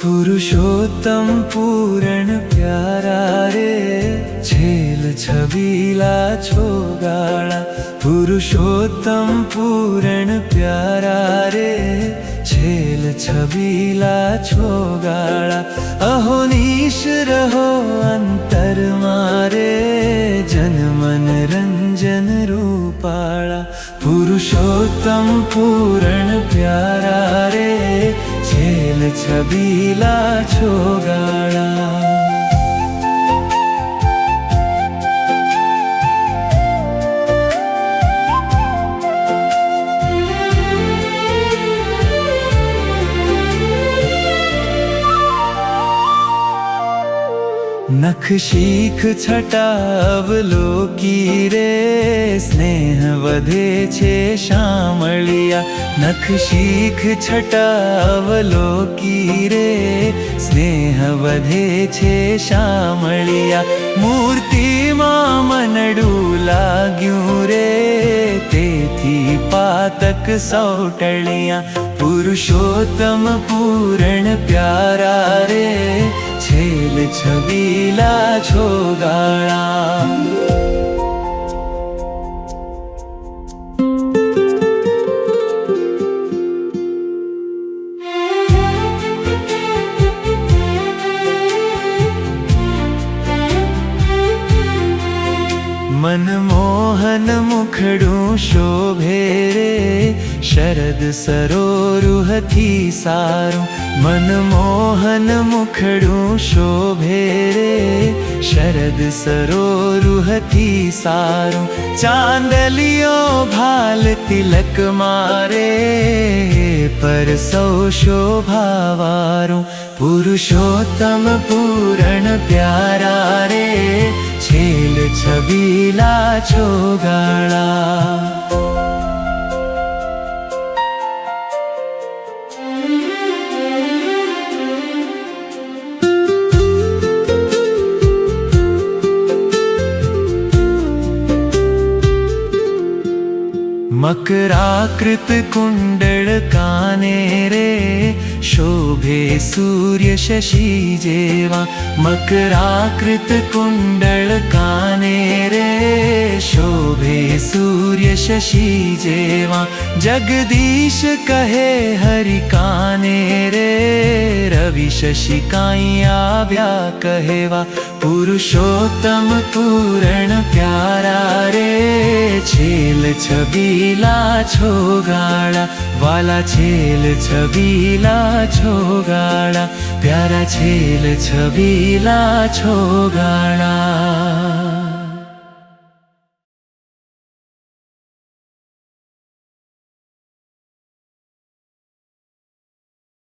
पुरुषोत्तम पूर्ण प्यारा रे छेल छबीला छोगाड़ा। पुरुषोत्तम पूर्ण प्यारा रे छेल छबीला छोगाड़ा। अहोनीश रहो अंतर मारे जन मन रंजन रूपाड़ा। पुरुषोत्तम पूर्ण प्यारा रे छेल छबीला छोगाड़ा। नख शीख छटा अवलोकी रे स्नेह वधे छे शामळिया। नख शीख छटा अवलोकी रे स्नेह वधे छे शामळिया। मूर्ति मां मनडू लाग्यूं रे तेथी पातक सौटळिया। पुरुषोत्तम पूर्ण प्यारा रे छेल छबीला छोगाड़ा। मनमोहन मुखड़ू शोभे रे शरद सरोरुहथी सारू। मनमोहन मुखड़ू शोभे रे शरद सरोरुहथी सारू। चांदलियो भाल तिलक मारे पर सौ शोभावारू। पुरुषोत्तम पूर्ण प्यारा रे छेल छबीला छोगाड़ा। मकराकृत कुंडल काने रे शोभे सूर्य शशि जेवा। मकराकृत कुंडल काने रे शोभे सूर्य शशि जेवा। जगदीश कहे हरि काने रे रवि शशि काई आव्या कहेवा। पुरुषोत्तम पूर्ण प्यारा रे छेल छबीला छोगाड़ा। वाला छेल छबीला छोगाड़ा। प्यारा छेल छबीला छोगाड़ा।